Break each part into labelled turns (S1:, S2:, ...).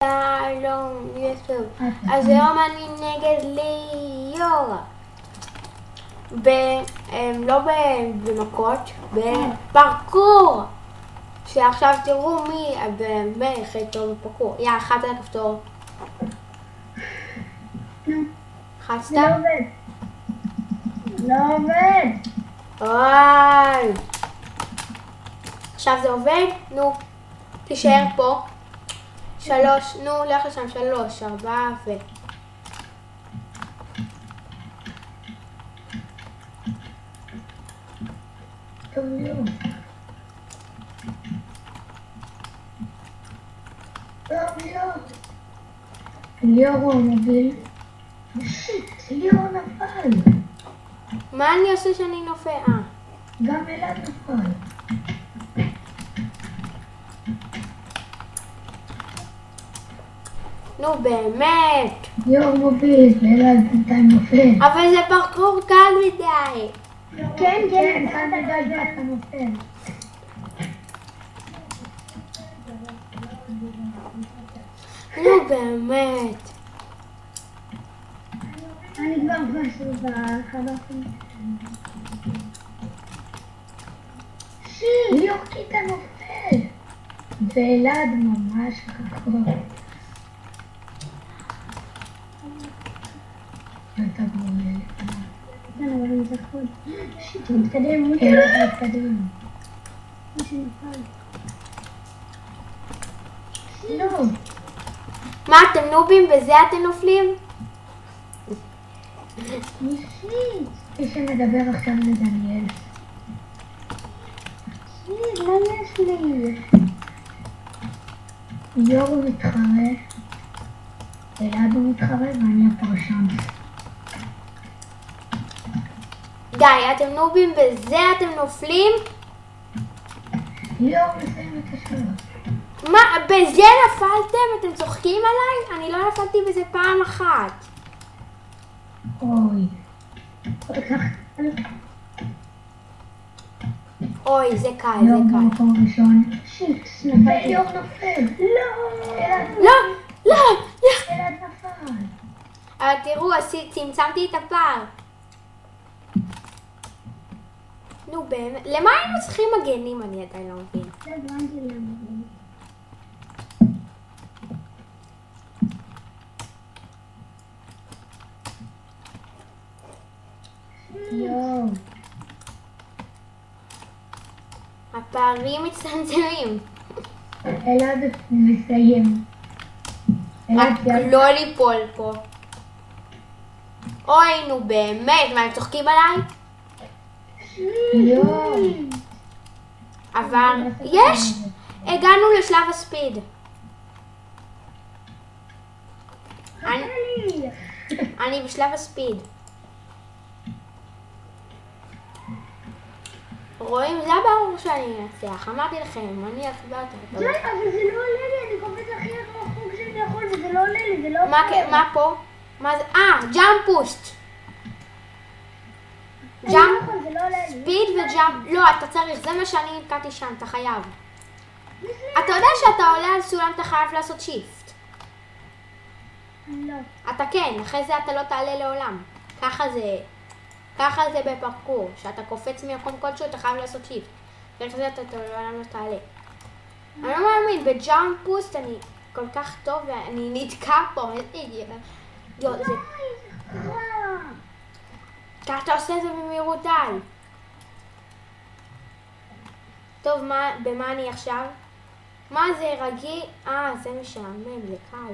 S1: שלום, יוסף. אז היום אני נגד ליאור. לא במכות, בפרקור. שעכשיו תראו מי באמת הכי טוב בפרקור. לחצת על הכפתור. לחצת?
S2: לא עובד. לא עובד.
S1: וואי. עכשיו זה עובד? נו, תישאר פה. 3, נו, לך לשם, 3, 4 ו...
S2: טוב, ליאור. טוב, ליאור. ליאור הוא המוביל. שיט, ליאור נפל.
S1: מה אני עושה שאני נופל?
S2: גם אלעד נפל.
S1: נו באמת.
S2: ליאור מוביל, ואלעד בינתיים נופל.
S1: אבל זה פרקור קל מדי.
S2: כן, כאן מדי ואתה נופל.
S1: נו באמת.
S2: אני כבר משהו בחדשים. ליאור כיתה נופל. ואלעד ממש רחוק. אתה גמול. כן, אבל אני זכות. שיט, הוא מתקדם, הוא מתקדם. מישהו נפל. לא.
S1: מה, אתם נובים? בזה אתם נופלים?
S2: שיט. מי שמדבר עכשיו לדניאל. שיט, מה יש לי? ליאור הוא מתחרה. אלעד הוא מתחרה ואני הפרשן.
S1: די, אתם נובים? בזה אתם נופלים?
S2: ליאור מסיים את השלוש.
S1: מה, בזה נפלתם? אתם צוחקים עליי? אני לא נפלתי בזה פעם אחת.
S2: אוי.
S1: אוי, זה קל,
S2: ליאור
S1: זה קל.
S2: במקום ראשון. שיט, נפל. ליאור נופל. לא.
S1: לא,
S2: אלעד נפל.
S1: אבל תראו, צמצמתי את הפער. נו באמת, למה היינו צריכים מגנים? אני עדיין לא מבין.
S2: זה הבנתי למה. יואו.
S1: הפערים מצטמצמים.
S2: אלעד מסיים.
S1: רק לא ליפול פה. אוי, נו באמת, מה, הם צוחקים עליי?
S2: יואו.
S1: אבל יש, הגענו לשלב הספיד. אני בשלב הספיד. רואים? זה ברור שאני אנצח. אמרתי לכם, אני אצבע אותה.
S2: די, אבל זה לא עולה לי, אני קופץ הכי רחוק שאני יכול וזה לא עולה לי, זה לא עולה.
S1: מה פה? מה זה? ג'אמפוסט.
S2: זה לא עולה לי.
S1: ספיד וג'אמפ. לא, אתה צריך, זה מה שאני נתקעתי שם, אתה חייב. אתה יודע שאתה עולה על סולם, אתה חייב לעשות שיפט.
S2: לא.
S1: אתה כן, אחרי זה אתה לא תעלה לעולם. ככה זה בפרקור, שאתה קופץ ממקום כלשהו, אתה חייב לעשות שיפט. ואיך זה אתה לעולם לא תעלה. אני לא מאמין, בג'אמפוסט אני כל כך טוב ואני נתקע פה. זה... ככה אתה עושה את זה במהירות על. טוב, במה אני עכשיו? מה זה רגיל? זה משעמם, זה קל.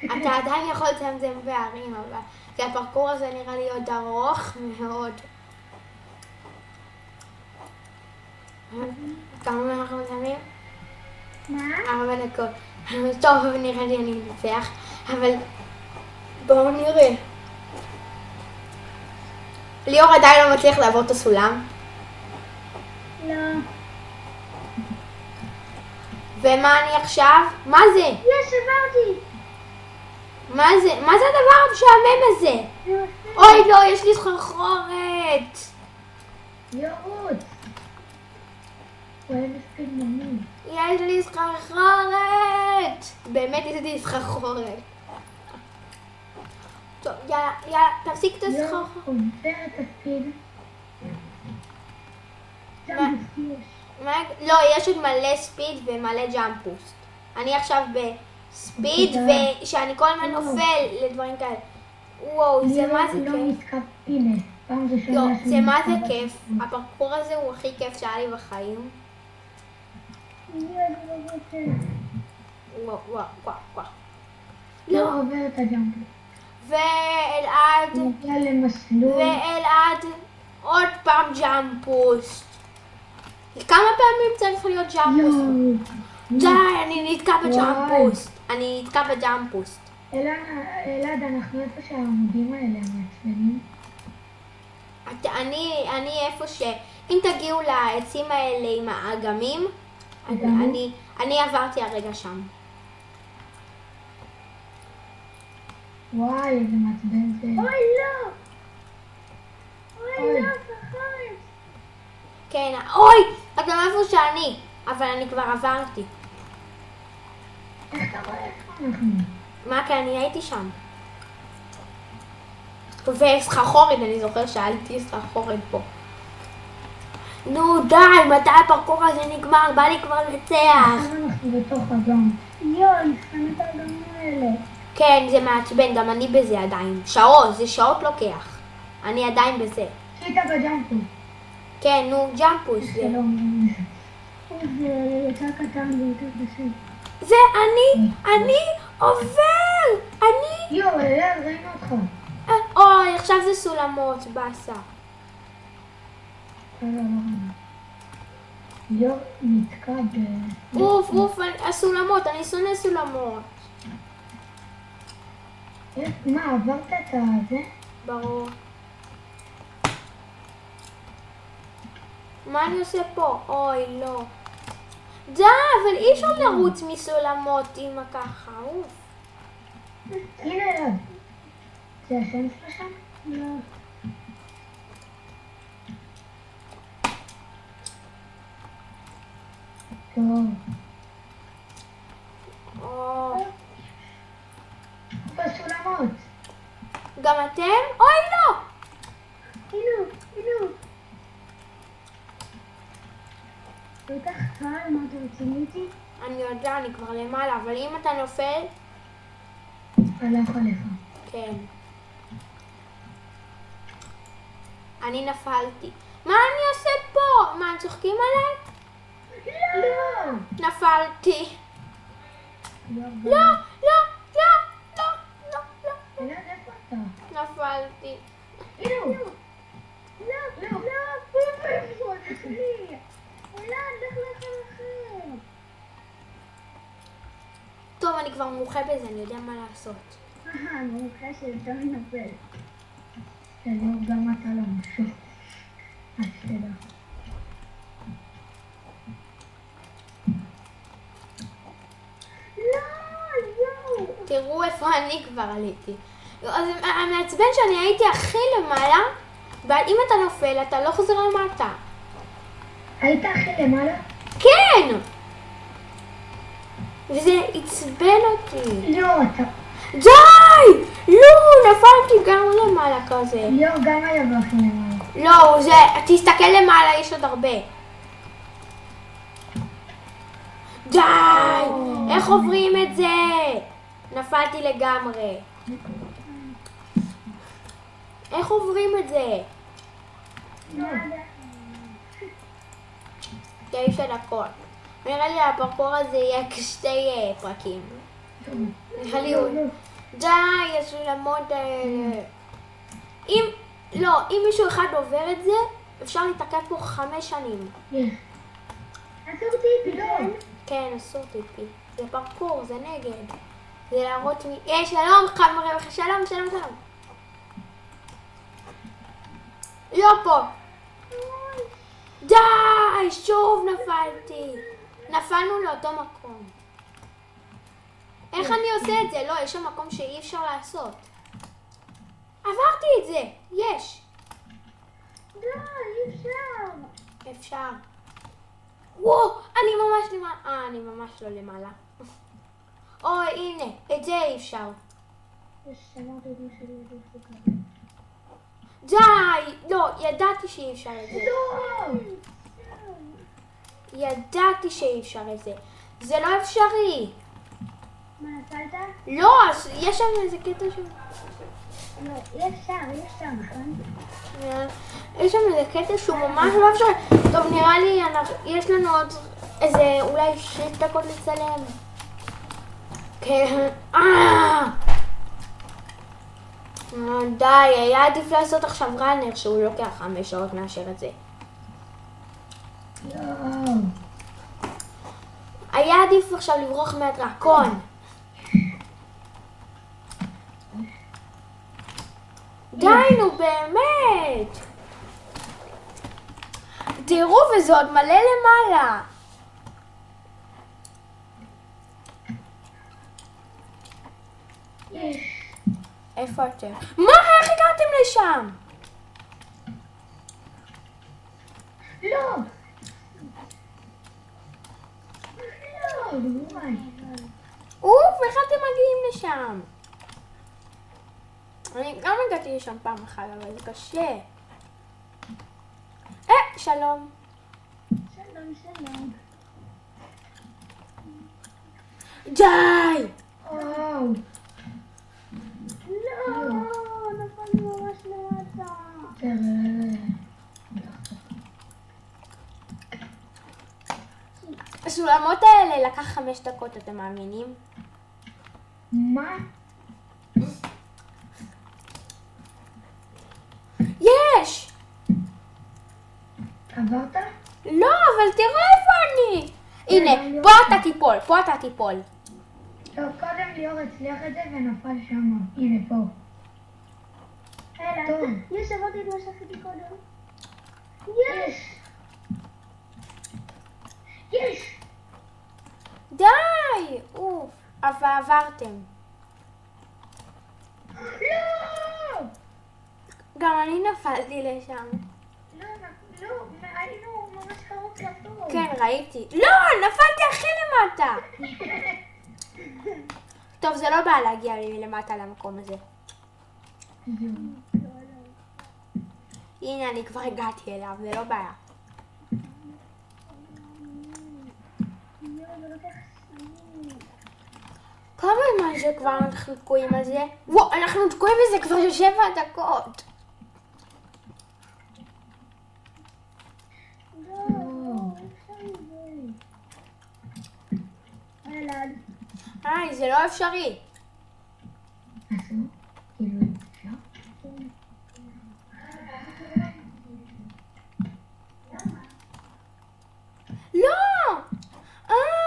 S1: אתה עדיין יכול לצמצם פערים, אבל כי הפרקור הזה נראה לי עוד ארוך מאוד. כמה אנחנו מצלמים?
S2: מה?
S1: 4 דקות. טוב, נראה לי אני מנצח, אבל בואו נראה. ליאור עדיין לא מצליח לעבור את הסולם.
S2: לא.
S1: ומה אני עכשיו? מה זה?
S2: יש, עברתי.
S1: מה זה? מה זה הדבר המשעמם הזה? אוי לא, יש לי סחרחורת.
S2: ירוץ. הוא היה ספיד ממית.
S1: יש לי סחרחורת! באמת יש לי סחרחורת. טוב, יאללה, תפסיק את הסחרחורת.
S2: עובר את הספיד. ג'אמפוס יש.
S1: לא, יש עוד מלא ספיד ומלא ג'אמפוסט. אני עכשיו בספיד, ושאני כל הזמן נופל לדברים כאלה. וואו, זה מה זה
S2: לא
S1: כיף.
S2: נתקע, הנה, פעם ראשונה.
S1: לא,
S2: שאני
S1: זה מה זה
S2: נתקע
S1: כיף.
S2: בספיד.
S1: הפרקור הזה הוא הכי כיף שהיה לי בחיים.
S2: אני לא רוצה.
S1: וואו, וואו, וואו, וואו.
S2: לא עובר את הג'אמפוס.
S1: ואלעד,
S2: נגיע למסלול.
S1: ואלעד, עוד פעם ג'אמפוסט. כמה פעמים צריך להיות ג'אמפוסט? די, אני נתקע בג'אמפוסט. אני נתקע בג'אמפוסט.
S2: אלעד, אנחנו איפה שהעמודים האלה מעצבנים.
S1: אני איפה ש... אם תגיעו לעצים האלה עם האגמים, אני עברתי הרגע שם.
S2: וואי, איזה מעצבן זה. אוי, לא! אוי, לא, סחרחורת.
S1: כן, אוי! את גם איפה שאני, אבל אני כבר עברתי.
S2: איך אתה רואה איפה אנחנו?
S1: מה, כי אני הייתי שם. וסחרחורת, אני זוכר שהייתי סחרחורת פה. נו די, מתי הפרקור הזה נגמר? בא לי כבר לנצח.
S2: עכשיו אנחנו בתוך אגם. יואי, נבחן את האגמים האלה.
S1: כן, זה מעצבן, גם אני בזה עדיין. שעות, זה שעות לוקח. אני עדיין בזה.
S2: שהיית בג'אמפוס.
S1: כן, נו, ג'אמפוס. זה.
S2: זה יותר קטן ויותר קשה.
S1: זה אני עובר! אני...
S2: יואו, אלעד, ראינו אותך.
S1: אוי, עכשיו זה סולמות, באסה.
S2: יואו, נתקע ב...
S1: אוף, הסולמות, אני שונא סולמות.
S2: מה, עברת את זה?
S1: ברור. מה אני עושה פה? אוי, לא. די, אבל אי אפשר לרוץ מסולמות עם ככה, אוף.
S2: הנה אלעד. זה השם שלך שם? לא. טוב. בסולמות.
S1: גם אתם? אוי, לא!
S2: הנה. בטח קל, מה אתה רציני איתי?
S1: אני יודע, אני כבר למעלה, אבל אם אתה נופל...
S2: הלך עליך.
S1: כן. אני נפלתי. מה אני עושה פה? מה, הם צוחקים עליי?
S2: לא!
S1: נפלתי. לא.
S2: אלעד, איפה אתה?
S1: נפלתי.
S2: לא! אלעד, לך אחר.
S1: טוב, אני כבר מומחה בזה, אני יודע מה לעשות.
S2: מומחה שיותר מנפל. תדעו, גם אתה לא משהו. אז תדע.
S1: תראו איפה אני כבר עליתי. אז המעצבן שאני הייתי הכי למעלה, ואם אתה נופל, אתה לא חוזר למטה.
S2: היית הכי למעלה?
S1: כן! וזה עצבן אותי.
S2: לא, אתה...
S1: די! לא, נפלתי גם למעלה כזה.
S2: לא, גם היה הכי למעלה.
S1: לא, זה... תסתכל למעלה, יש עוד הרבה. די! איך עוברים את זה? נפלתי לגמרי. איך עוברים את זה? 9 דקות. נראה לי הפרקור הזה יהיה כשתי פרקים. נראה לי הוא... די, הסולמות האלה. אם מישהו אחד עובר את זה, אפשר להתעכב פה 5 שנים.
S2: אסור טיפי, לא?
S1: כן, אסור טיפי. זה פרקור, זה נגד. זה להראות מי... שלום, חד מראה לך, שלום. לא פה. די, שוב נפלתי. נפלנו לאותו מקום. איך אני עושה את זה? לא, יש שם מקום שאי אפשר לעשות. עברתי את זה, יש.
S2: לא, אי אפשר.
S1: אפשר. וואו, אני ממש למעלה. אני ממש לא למעלה. אוי, הנה, את זה אי אפשר.
S2: שמעתי את מה שלי לדפוק.
S1: די! לא, ידעתי שאי אפשר את זה.
S2: לא!
S1: ידעתי שאי אפשר את זה. זה לא אפשרי.
S2: מה, נפלת?
S1: לא, אז יש שם איזה קטע ש...
S2: לא, אי אפשר, נכון?
S1: יש שם איזה קטע שהוא ממש לא אפשרי. טוב, נראה לי, יש לנו עוד איזה אולי 6 דקות לצלם. כן. די, היה עדיף לעשות עכשיו ראנר שהוא לוקח 5 שעות מאשר את זה.
S2: לא.
S1: היה עדיף עכשיו לברוח מהדרקון. די, נו באמת. תראו, וזה עוד מלא למעלה.
S2: יש.
S1: איפה אתם? מה? איך הגעתם לשם?
S2: לא! לא, וואי.
S1: אוף, איך אתם מגיעים לשם? אני גם הגעתי לשם פעם אחת, אבל זה קשה. שלום.
S2: שלום.
S1: די!
S2: וואו. לא, נפלנו ממש למטה.
S1: הסולמות האלה לקח 5 דקות, אתם מאמינים?
S2: מה?
S1: יש!
S2: עברת?
S1: לא, אבל תראו איפה אני! הנה, פה אתה תיפול.
S2: לא, קודם ליאור הצליח את זה ונפל שמה. הנה, פה. טוב. יש, עברתי את מה שעשיתי קודם. יש!
S1: די! אוף, אבל עברתם.
S2: לא!
S1: גם אני נפלתי לשם.
S2: לא, היינו ממש קרוב לטוב.
S1: כן, ראיתי. לא, נפלתי הכי למטה. טוב, זה לא בעיה להגיע למטה למקום הזה. הנה, אני כבר הגעתי אליו, זה לא בעיה. כמה זמן שכבר אנחנו תקועים על זה? וואו, אנחנו תקועים בזה כבר 7 דקות. זה לא אפשרי. לא!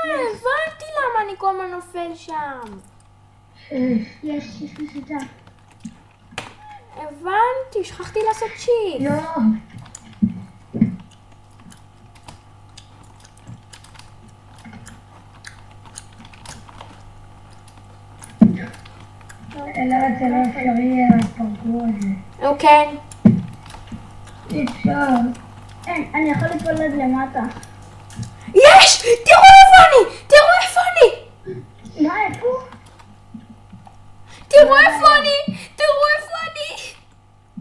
S1: הבנתי למה אני כל הזמן נופל שם.
S2: יש לי שיטה.
S1: הבנתי, שכחתי לעשות שיט.
S2: לא. זה לא אפשרי הפרקור הזה.
S1: אוקיי.
S2: אי אפשר. אין, אני יכול לפעול עד למטה.
S1: יש! תראו איפה אני! תראו איפה אני!
S2: מה, איפה?
S1: תראו איפה אני! תראו איפה אני!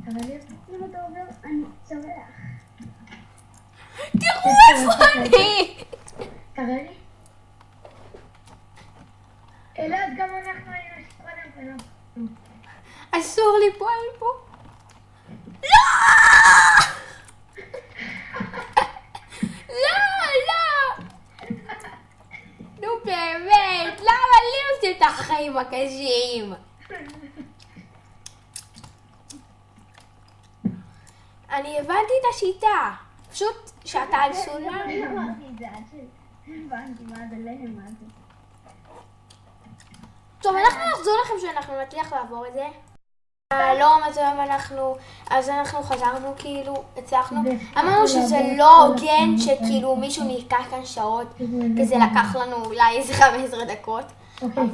S2: אבל אם אתה עובר, אני צורח.
S1: תראו איפה אני!
S2: תראה לי. אלעד, גם אנחנו היינו קודם ולא.
S1: אסור ליפול פה. לא! לא! נו באמת, למה לי עושים את החיים הקשים? אני הבנתי את השיטה. פשוט שאתה על סולם.
S2: אני אמרתי את זה עד שהבנתי מה זה להם, מה זה.
S1: טוב, אנחנו נחזור לכם שאנחנו נצליח לעבור את זה. לא, אז אנחנו חזרנו כאילו, הצלחנו. אמרנו שזה לא הוגן שכאילו מישהו נתקע כאן שעות, כי זה לקח לנו אולי איזה 15 דקות.
S2: אוקיי,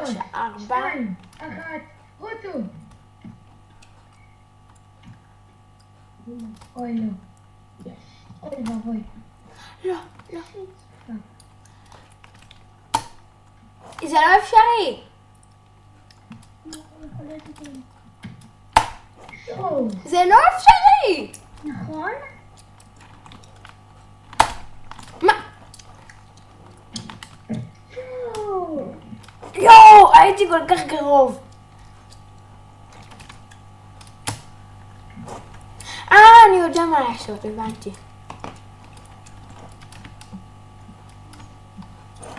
S2: 3,
S1: 4.
S2: 2, 1, רוצו. אוי לא. אוי ואבוי.
S1: לא, זה לא אפשרי. זה לא אפשרי.
S2: נכון?
S1: מה? יואו, הייתי כל כך קרוב. אני יודע מה לעשות, הבנתי.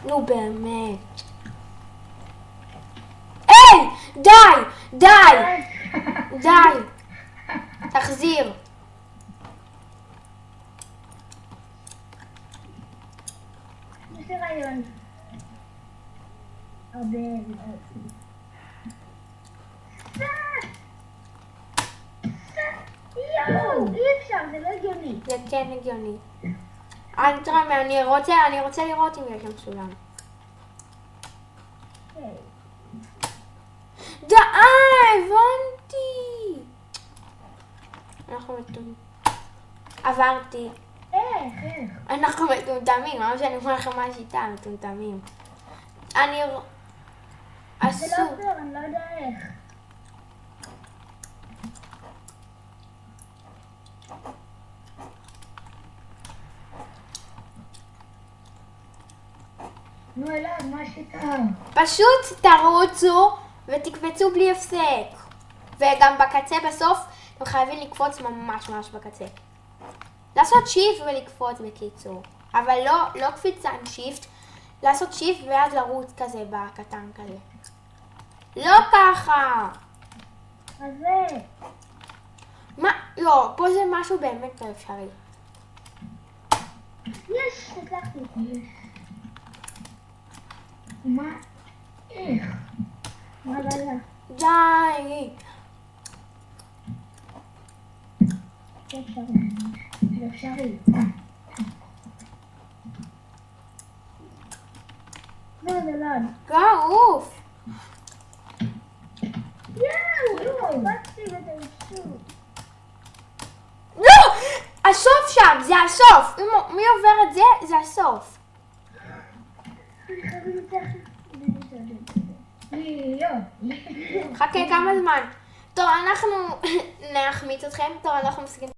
S1: נו באמת. היי! די! תחזיר.
S2: יש לי רעיון. הרבה... יואו, אי אפשר, זה לא הגיוני.
S1: זה כן הגיוני. אני רוצה לראות אם יש שם סולם. די, הבנתי. עברתי.
S2: איך?
S1: אנחנו מטומטמים, מה שאני אומר לכם מה השיטה, מטומטמים.
S2: זה לא עובר, אני לא יודע איך. נו אלעד, מה השיטה?
S1: פשוט תרוצו ותקפצו בלי הפסק. וגם בקצה בסוף אתם חייבים לקפוץ ממש בקצה. לעשות שיפט ולקפוץ בקיצור. אבל לא קפיצה עם שיפט, לעשות שיפט ואז לרוץ כזה בקטן כזה. לא ככה.
S2: אז זה...
S1: מה? לא, פה זה משהו באמת לא אפשרי.
S2: יש, הצלחתי. מה? איך? מה הבעיה?
S1: די.
S2: זה אפשרי. זה אפשרי. לא, זה לא.
S1: גאוף.
S2: יואו, קפצתי בטעות.
S1: לא! הסוף שם, זה הסוף. מי עובר את זה? זה הסוף.
S2: אני חייבת לצלח.
S1: חכה כמה זמן. טוב, אנחנו נחמיץ אתכם. טוב, אנחנו מסכים.